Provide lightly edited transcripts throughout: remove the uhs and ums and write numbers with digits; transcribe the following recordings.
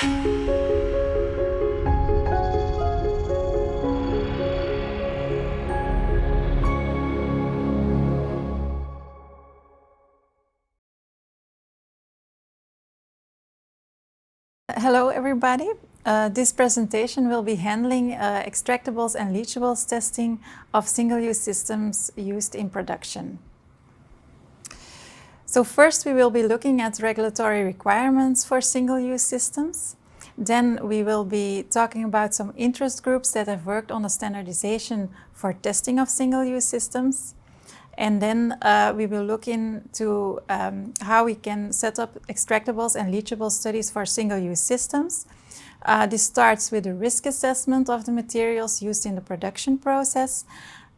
Hello everybody. This presentation will be handling extractables and leachables testing of single-use systems used in production. So first we will be looking at regulatory requirements for single-use systems. Then we will be talking about some interest groups that have worked on the standardization for testing of single-use systems. And then we will look into how we can set up extractables and leachable studies for single-use systems. This starts with a risk assessment of the materials used in the production process.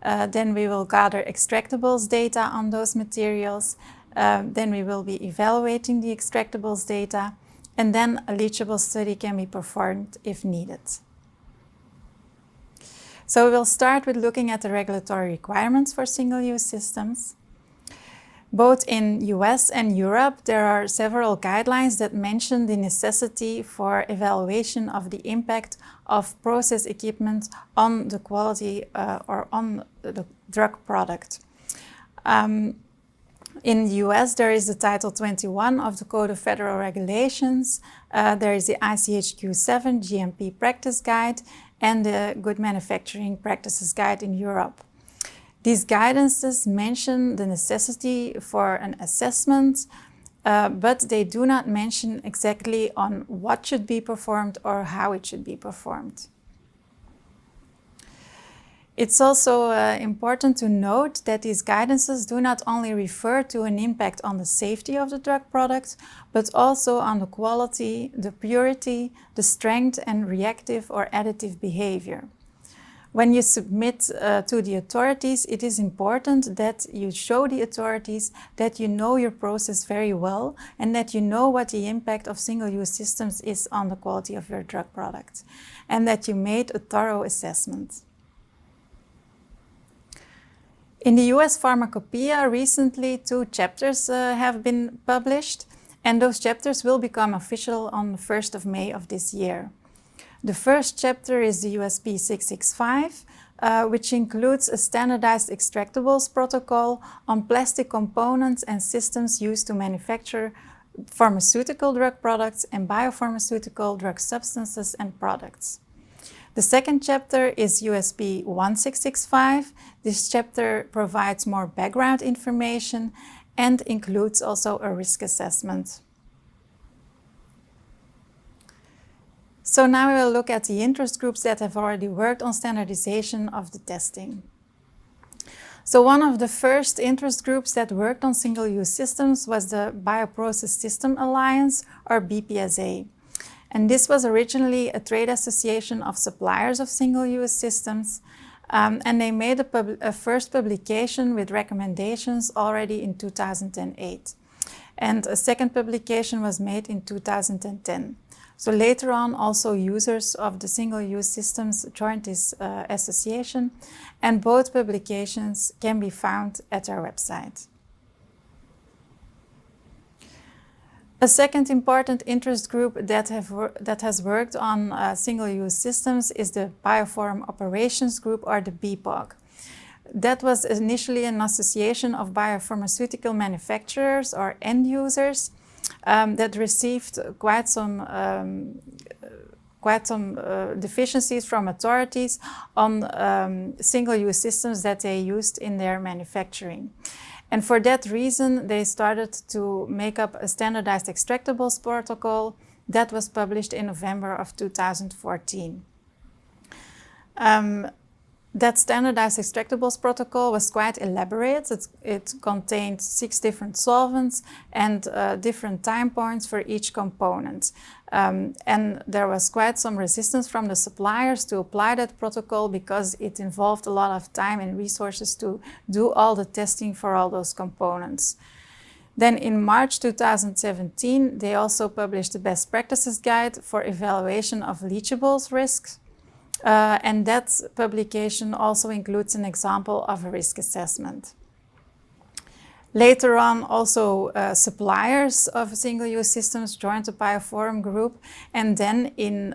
Then we will gather extractables data on those materials. Then we will be evaluating the extractables data. And then a leachable study can be performed if needed. So we will start with looking at the regulatory requirements for single-use systems. Both in US and Europe, there are several guidelines that mention the necessity for evaluation of the impact of process equipment on the quality or on the drug product. In the US, there is the Title 21 of the Code of Federal Regulations. There is the ICHQ 7 GMP Practice Guide and the Good Manufacturing Practices Guide in Europe. These guidances mention the necessity for an assessment, but they do not mention exactly on what should be performed or how it should be performed. It's also important to note that these guidances do not only refer to an impact on the safety of the drug product, but also on the quality, the purity, the strength, and reactive or additive behavior. When you submit to the authorities, it is important that you show the authorities that you know your process very well and that you know what the impact of single-use systems is on the quality of your drug product, and that you made a thorough assessment. In the US Pharmacopoeia, recently 2 chapters have been published, and those chapters will become official on the 1st of May of this year. The first chapter is the USP 665, which includes a standardized extractables protocol on plastic components and systems used to manufacture pharmaceutical drug products and biopharmaceutical drug substances and products. The second chapter is USP 1665. This chapter provides more background information and includes also a risk assessment. So now we will look at the interest groups that have already worked on standardization of the testing. So one of the first interest groups that worked on single-use systems was the Bioprocess System Alliance, or BPSA. And this was originally a trade association of suppliers of single-use systems, and they made a first publication with recommendations already in 2008. And a second publication was made in 2010. So later on, also users of the single-use systems joined this association, and both publications can be found at our website. A second important interest group that has worked on single-use systems is the Bioform Operations Group, or the BPOG. That was initially an association of biopharmaceutical manufacturers or end users that received quite some deficiencies from authorities on single-use systems that they used in their manufacturing. And for that reason, they started to make up a standardized extractables protocol that was published in November of 2014. That standardized extractables protocol was quite elaborate. It contained 6 different solvents and different time points for each component. And there was quite some resistance from the suppliers to apply that protocol because it involved a lot of time and resources to do all the testing for all those components. Then in March 2017, they also published the Best Practices Guide for Evaluation of Leachables Risks. And that publication also includes an example of a risk assessment. Later on, also suppliers of single-use systems joined the Biopharma group, and then in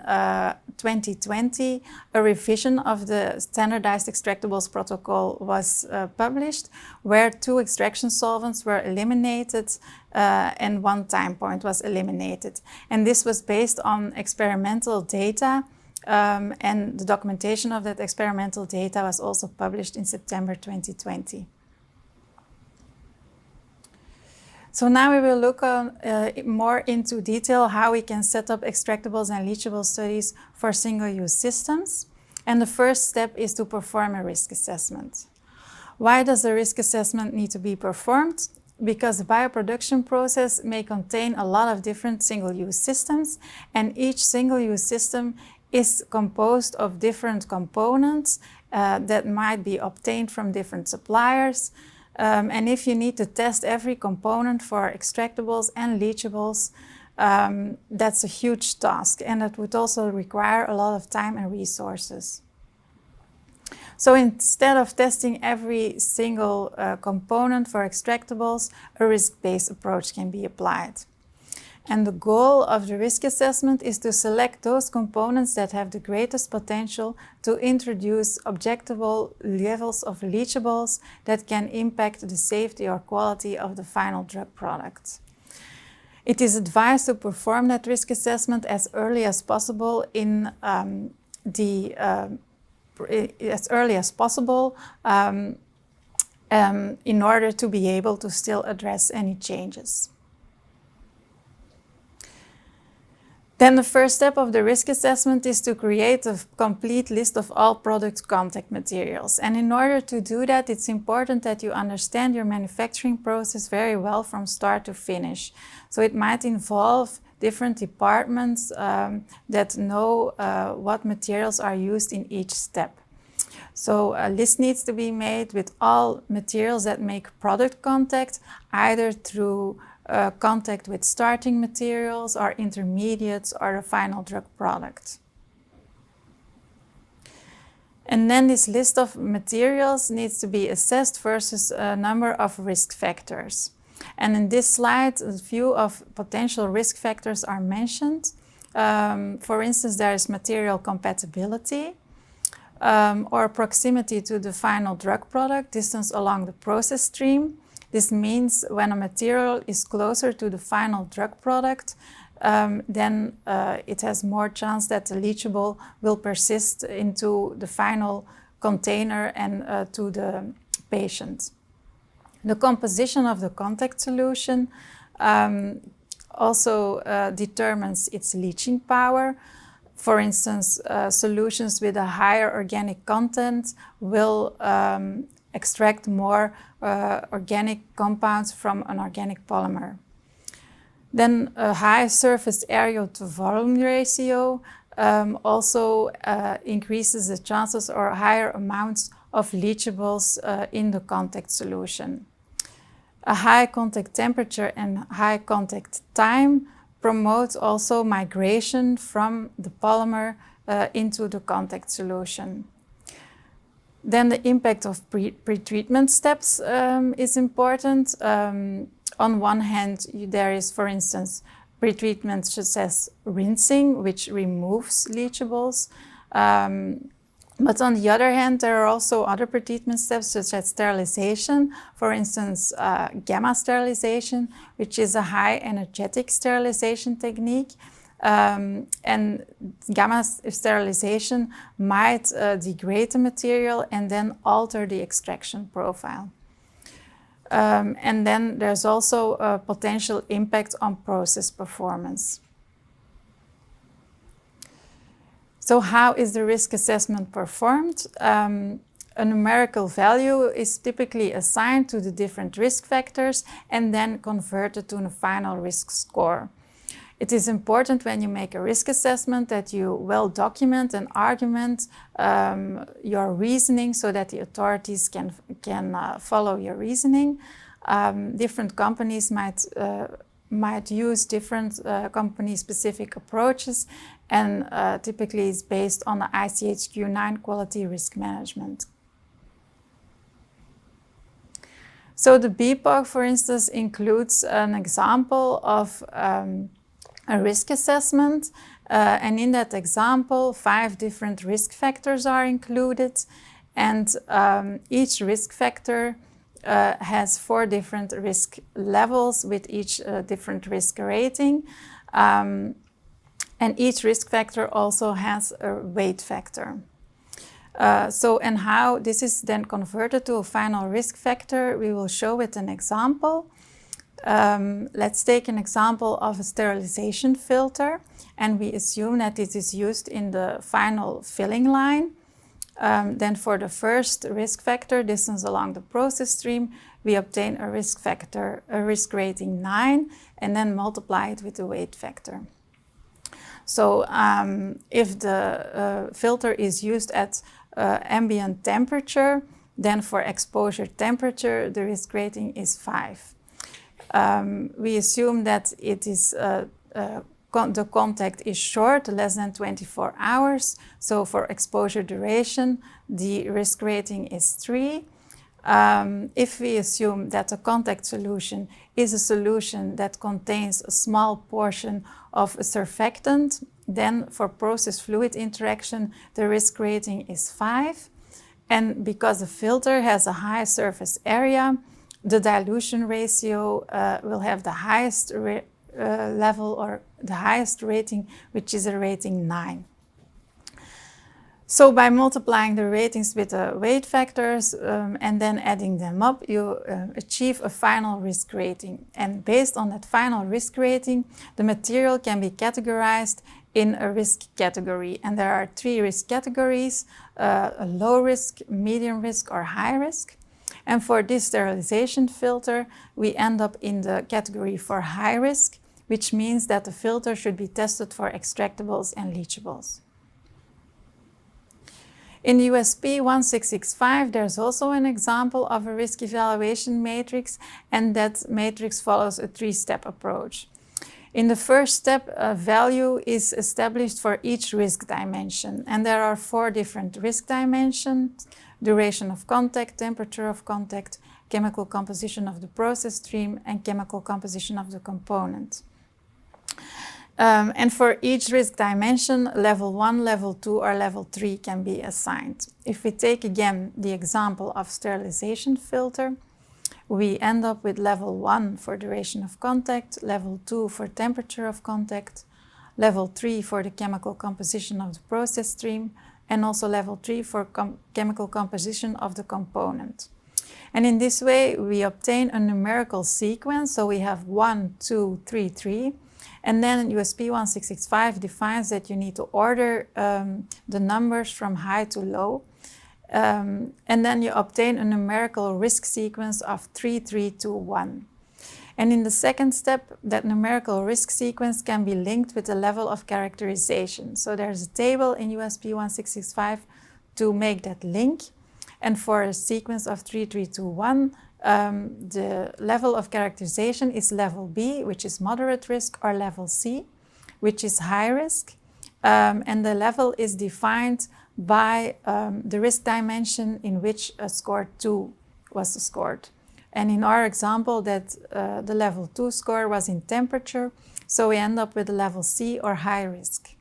2020, a revision of the standardized extractables protocol was published, where 2 extraction solvents were eliminated and 1 time point was eliminated. And this was based on experimental data, and the documentation of that experimental data was also published in September 2020. So now we will look more into detail how we can set up extractables and leachable studies for single-use systems. And the first step is to perform a risk assessment. Why does a risk assessment need to be performed? Because the bioproduction process may contain a lot of different single-use systems, and each single-use system is composed of different components that might be obtained from different suppliers. And if you need to test every component for extractables and leachables, that's a huge task, and that would also require a lot of time and resources. So instead of testing every single component for extractables, a risk-based approach can be applied. And the goal of the risk assessment is to select those components that have the greatest potential to introduce objectable levels of leachables that can impact the safety or quality of the final drug product. It is advised to perform that risk assessment as early as possible in in order to be able to still address any changes. Then the first step of the risk assessment is to create a complete list of all product contact materials. And in order to do that, it's important that you understand your manufacturing process very well from start to finish. So it might involve different departments that know what materials are used in each step. So a list needs to be made with all materials that make product contact, either through contact with starting materials or intermediates or the final drug product. And then this list of materials needs to be assessed versus a number of risk factors. And in this slide, a few of potential risk factors are mentioned. For instance, there is material compatibility, or proximity to the final drug product, distance along the process stream. This means when a material is closer to the final drug product, then it has more chance that the leachable will persist into the final container and to the patient. The composition of the contact solution also determines its leaching power. For instance, solutions with a higher organic content will extract more organic compounds from an organic polymer. Then a high surface area to volume ratio also increases the chances or higher amounts of leachables in the contact solution. A high contact temperature and high contact time promotes also migration from the polymer into the contact solution. Then the impact of pre-treatment steps is important. On one hand, there is, for instance, pre-treatment such as rinsing, which removes leachables. But on the other hand, there are also other pre-treatment steps such as sterilization. For instance, gamma sterilization, which is a high energetic sterilization technique. And gamma sterilization might degrade the material and then alter the extraction profile. And then there's also a potential impact on process performance. So how is the risk assessment performed? A numerical value is typically assigned to the different risk factors and then converted to a final risk score. It is important when you make a risk assessment that you well document and argument your reasoning so that the authorities can follow your reasoning. Different companies might use different company-specific approaches, and typically it's based on the ICHQ 9 quality risk management. So the BPOG, for instance, includes an example of a risk assessment. And in that example, 5 different risk factors are included. And each risk factor has 4 different risk levels with each different risk rating. And each risk factor also has a weight factor. And how this is then converted to a final risk factor, we will show with an example. Let's take an example of a sterilization filter, and we assume that it is used in the final filling line. Then for the first risk factor, distance along the process stream, we obtain a risk factor, a risk rating 9, and then multiply it with the weight factor. So if the filter is used at ambient temperature, then for exposure temperature, the risk rating is 5. We assume that it is the contact is short, less than 24 hours. So for exposure duration, the risk rating is 3. If we assume that the contact solution is a solution that contains a small portion of a surfactant, then for process fluid interaction, the risk rating is 5. And because the filter has a high surface area, the dilution ratio will have the highest level or the highest rating, which is a rating 9. So by multiplying the ratings with the weight factors and then adding them up, you achieve a final risk rating. And based on that final risk rating, the material can be categorized in a risk category. And there are 3 risk categories, a low risk, medium risk, or high risk. And for this sterilization filter, we end up in the category for high risk, which means that the filter should be tested for extractables and leachables. In the USP 1665, there's also an example of a risk evaluation matrix, and that matrix follows a 3-step approach. In the first step, a value is established for each risk dimension, and there are 4 different risk dimensions: duration of contact, temperature of contact, chemical composition of the process stream, and chemical composition of the component. And for each risk dimension, level 1, level 2, or level 3 can be assigned. If we take again the example of sterilization filter, we end up with level 1 for duration of contact, level 2 for temperature of contact, level 3 for the chemical composition of the process stream, and also level 3 for chemical composition of the component. And in this way, we obtain a numerical sequence. So we have 1, 2, 3, 3. And then USP 1665 defines that you need to order the numbers from high to low. And then you obtain a numerical risk sequence of 3, 3, 2, 1. And in the second step, that numerical risk sequence can be linked with the level of characterization. So there's a table in USP 1665 to make that link. And for a sequence of 3, 3, 2, 1, the level of characterization is level B, which is moderate risk, or level C, which is high risk. And the level is defined by the risk dimension in which a score 2 was scored. And in our example, that the level 2 score was in temperature, so we end up with a level C, or high risk.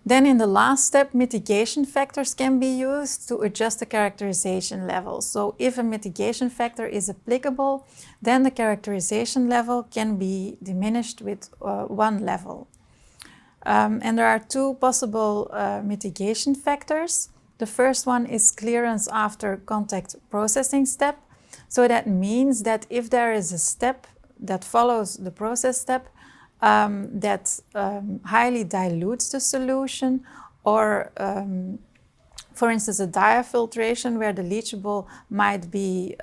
Then in the last step, mitigation factors can be used to adjust the characterization level. So if a mitigation factor is applicable, then the characterization level can be diminished with 1 level. And there are 2 possible mitigation factors. The first one is clearance after contact processing step. So that means that if there is a step that follows the process step, that highly dilutes the solution, or for instance a diafiltration where the leachable might be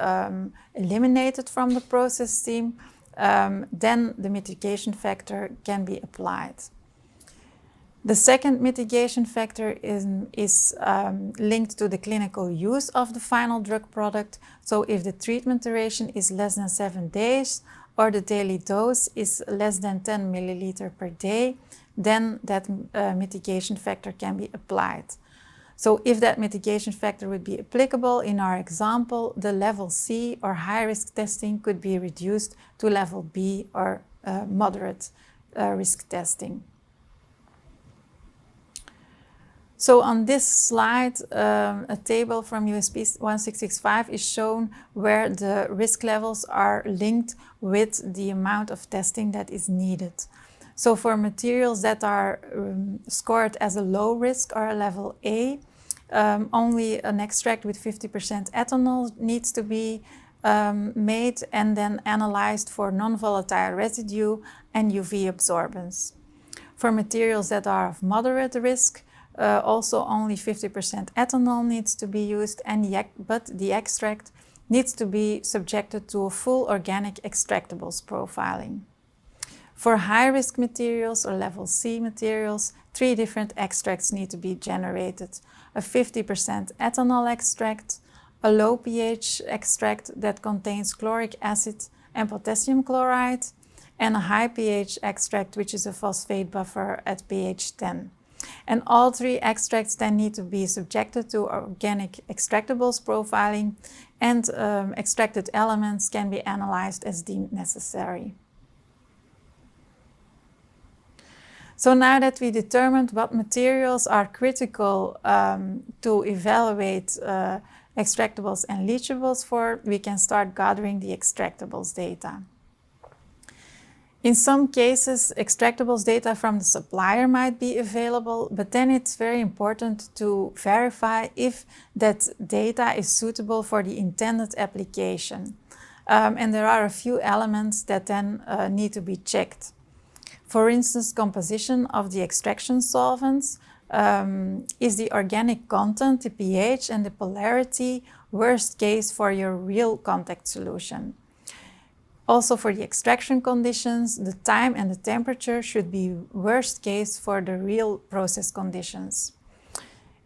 eliminated from the process stream, then the mitigation factor can be applied. The second mitigation factor is linked to the clinical use of the final drug product. So if the treatment duration is less than 7 days, or the daily dose is less than 10 milliliter per day, then that mitigation factor can be applied. So if that mitigation factor would be applicable, in our example, the level C or high-risk testing could be reduced to level B or moderate risk testing. So on this slide, a table from USP 1665 is shown where the risk levels are linked with the amount of testing that is needed. So for materials that are scored as a low risk or a level A, only an extract with 50% ethanol needs to be made and then analyzed for non-volatile residue and UV absorbance. For materials that are of moderate risk, also only 50% ethanol needs to be used, but the extract needs to be subjected to a full organic extractables profiling. For high-risk materials or level C materials, 3 different extracts need to be generated. A 50% ethanol extract, a low pH extract that contains chloric acid and potassium chloride, and a high pH extract, which is a phosphate buffer at pH 10. And all 3 extracts then need to be subjected to organic extractables profiling, and extracted elements can be analyzed as deemed necessary. So now that we determined what materials are critical to evaluate extractables and leachables for, we can start gathering the extractables data. In some cases, extractables data from the supplier might be available, but then it's very important to verify if that data is suitable for the intended application. And there are a few elements that then need to be checked. For instance, composition of the extraction solvents. Is the organic content, the pH and the polarity, worst case for your real contact solution? Also for the extraction conditions, the time and the temperature should be worst case for the real process conditions.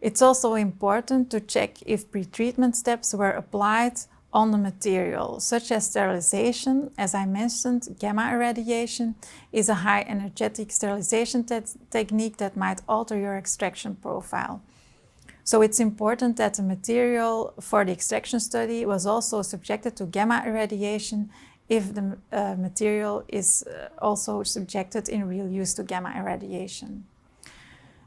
It's also important to check if pretreatment steps were applied on the material, such as sterilization. As I mentioned, gamma irradiation is a high energetic sterilization technique that might alter your extraction profile. So it's important that the material for the extraction study was also subjected to gamma irradiation if the material is also subjected in real use to gamma irradiation.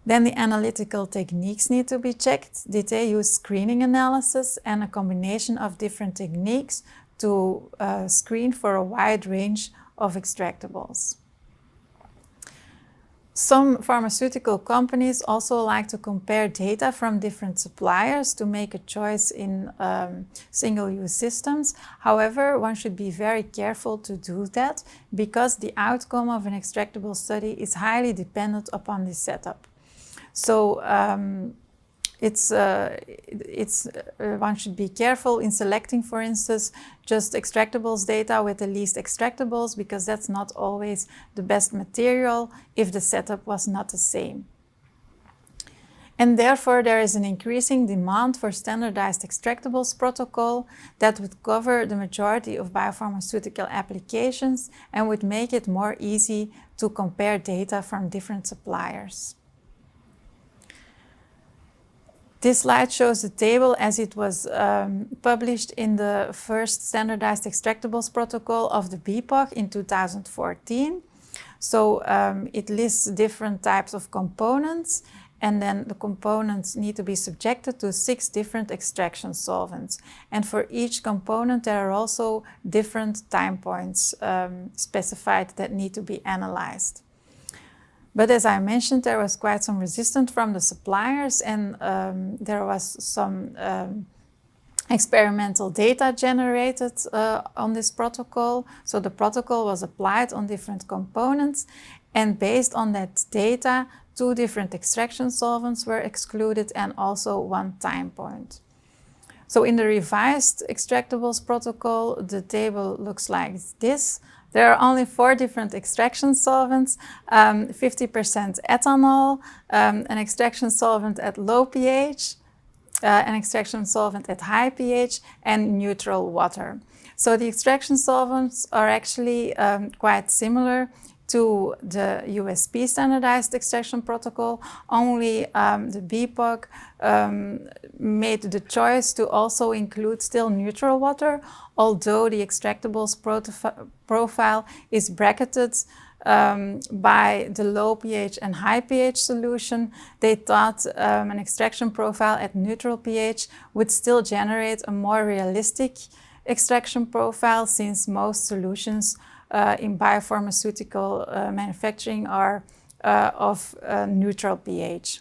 Then the analytical techniques need to be checked. Did they use screening analysis and a combination of different techniques to screen for a wide range of extractables? Some pharmaceutical companies also like to compare data from different suppliers to make a choice in single-use systems. However, one should be very careful to do that because the outcome of an extractable study is highly dependent upon the setup. So one should be careful in selecting, for instance, just extractables data with the least extractables, because that's not always the best material if the setup was not the same. And therefore, there is an increasing demand for standardized extractables protocol that would cover the majority of biopharmaceutical applications and would make it more easy to compare data from different suppliers. This slide shows the table as it was published in the first standardized extractables protocol of the BPOG in 2014. So it lists different types of components, and then the components need to be subjected to 6 different extraction solvents. And for each component, there are also different time points specified that need to be analyzed. But as I mentioned, there was quite some resistance from the suppliers, and there was some experimental data generated on this protocol. So the protocol was applied on different components, and based on that data, 2 different extraction solvents were excluded and also 1 time point. So in the revised extractables protocol, the table looks like this. There are only 4 different extraction solvents, 50% ethanol, an extraction solvent at low pH, an extraction solvent at high pH, and neutral water. So the extraction solvents are actually quite similar to the USP standardized extraction protocol. Only the BPOG made the choice to also include still neutral water, although the extractables profile is bracketed by the low pH and high pH solution. They thought an extraction profile at neutral pH would still generate a more realistic extraction profile, since most solutions in biopharmaceutical manufacturing are of neutral pH.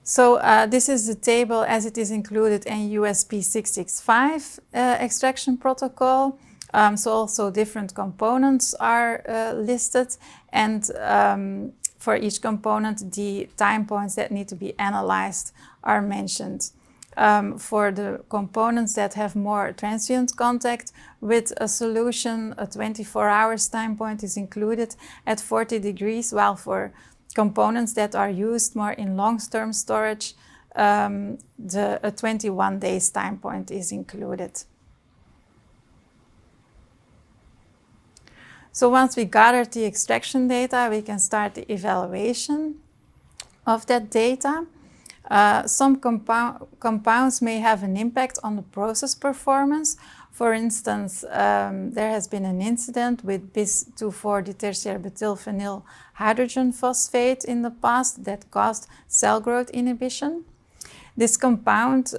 So this is the table as it is included in USP 665 extraction protocol. So also different components are listed, and for each component the time points that need to be analyzed are mentioned. For the components that have more transient contact with a solution, a 24 hours time point is included at 40 degrees, while for components that are used more in long-term storage, a 21 days time point is included. So once we gathered the extraction data, we can start the evaluation of that data. Some compounds may have an impact on the process performance. For instance, there has been an incident with bis-2,4-ditertiary-butyl-phenyl hydrogen phosphate in the past that caused cell growth inhibition. This compound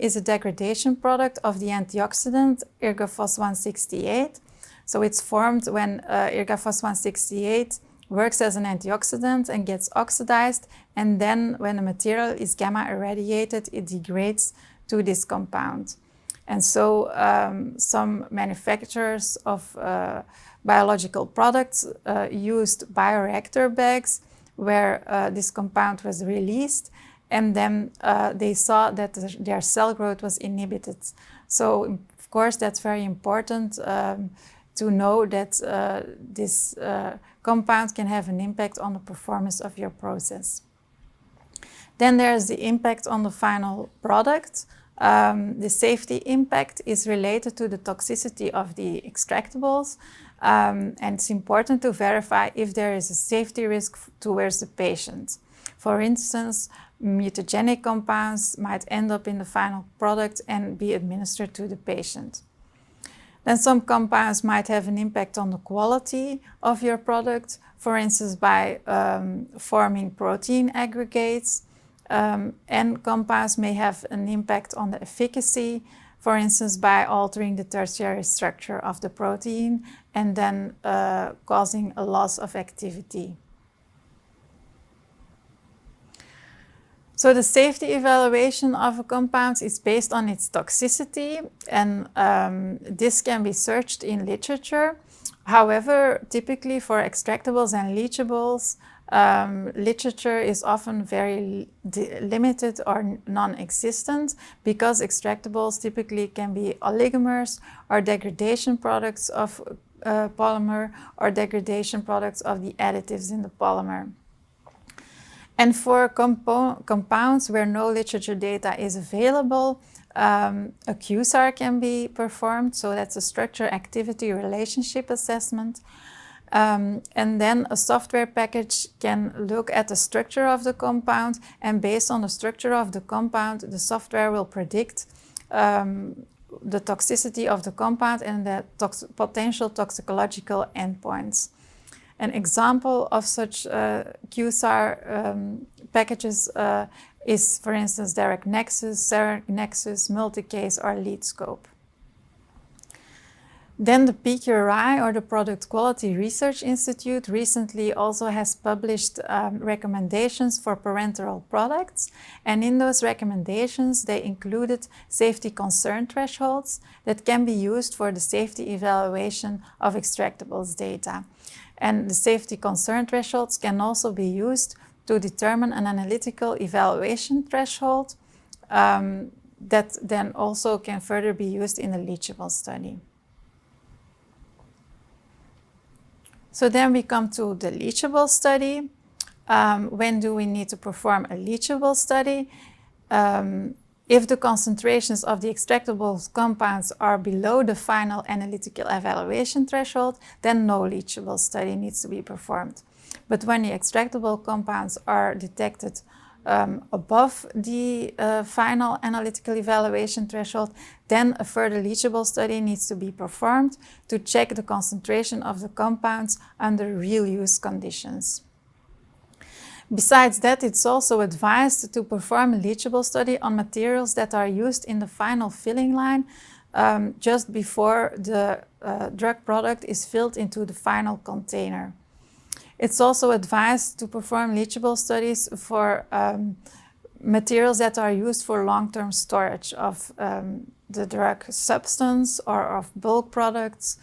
is a degradation product of the antioxidant ergophos 168. So it's formed when ergophos 168 works as an antioxidant and gets oxidized, and then when the material is gamma irradiated, it degrades to this compound. And so some manufacturers of biological products used bioreactor bags where this compound was released, and then they saw that their cell growth was inhibited. So of course that's very important to know that this compound can have an impact on the performance of your process. Then there's the impact on the final product. The safety impact is related to the toxicity of the extractables, and it's important to verify if there is a safety risk towards the patient. For instance, mutagenic compounds might end up in the final product and be administered to the patient. Then some compounds might have an impact on the quality of your product, for instance by forming protein aggregates, and compounds may have an impact on the efficacy, for instance by altering the tertiary structure of the protein and then causing a loss of activity. So the safety evaluation of a compound is based on its toxicity, and this can be searched in literature. However, typically for extractables and leachables, literature is often very limited or non-existent, because extractables typically can be oligomers or degradation products of polymer or degradation products of the additives in the polymer. And for compounds where no literature data is available, a QSAR can be performed, so that's a structure-activity relationship assessment. And then a software package can look at the structure of the compound, and based on the structure of the compound, the software will predict the toxicity of the compound and the potential toxicological endpoints. An example of such QSAR packages is, for instance, direct nexus, steric nexus, multicase, or lead scope. Then the PQRI, or the Product Quality Research Institute, recently also has published recommendations for parenteral products. And in those recommendations, they included safety concern thresholds that can be used for the safety evaluation of extractables data. And the safety concern thresholds can also be used to determine an analytical evaluation threshold that then also can further be used in a leachable study. So then we come to the leachable study. When do we need to perform a leachable study? If the concentrations of the extractable compounds are below the final analytical evaluation threshold, then no leachable study needs to be performed. But when the extractable compounds are detected above the final analytical evaluation threshold, then a further leachable study needs to be performed to check the concentration of the compounds under real use conditions. Besides that, it's also advised to perform a leachable study on materials that are used in the final filling line just before the drug product is filled into the final container. It's also advised to perform leachable studies for materials that are used for long-term storage of the drug substance or of bulk products.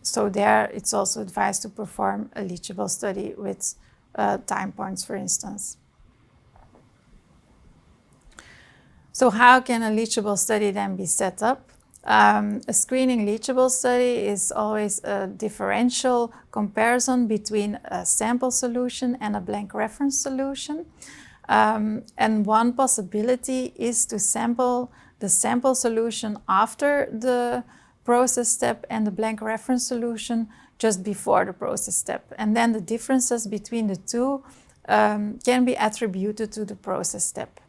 So there it's also advised to perform a leachable study with time points, for instance. So how can a leachable study then be set up? A screening leachable study is always a differential comparison between a sample solution and a blank reference solution. And one possibility is to sample the sample solution after the process step and the blank reference solution just before the process step. And then the differences between the two can be attributed to the process step.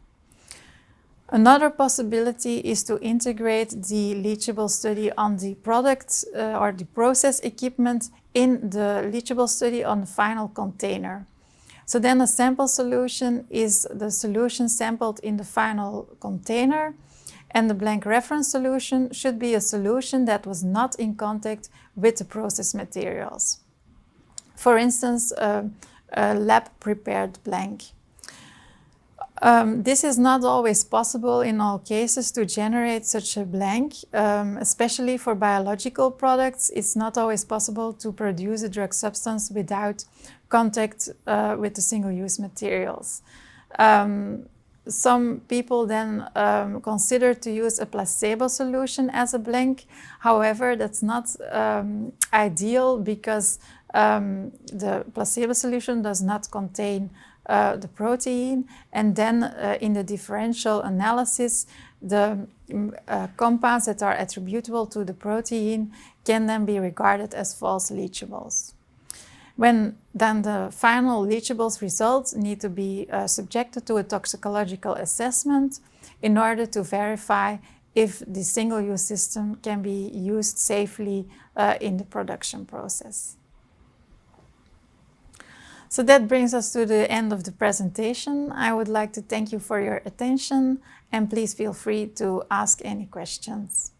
Another possibility is to integrate the leachable study on the product or the process equipment in the leachable study on the final container. So then a sample solution is the solution sampled in the final container, and the blank reference solution should be a solution that was not in contact with the process materials. For instance, a lab-prepared blank. This is not always possible in all cases to generate such a blank, especially for biological products. It's not always possible to produce a drug substance without contact with the single-use materials. Some people then consider to use a placebo solution as a blank. However, that's not ideal because the placebo solution does not contain the protein, and then in the differential analysis, the compounds that are attributable to the protein can then be regarded as false leachables. When then the final leachables results need to be subjected to a toxicological assessment in order to verify if the single-use system can be used safely in the production process. So that brings us to the end of the presentation. I would like to thank you for your attention, and please feel free to ask any questions.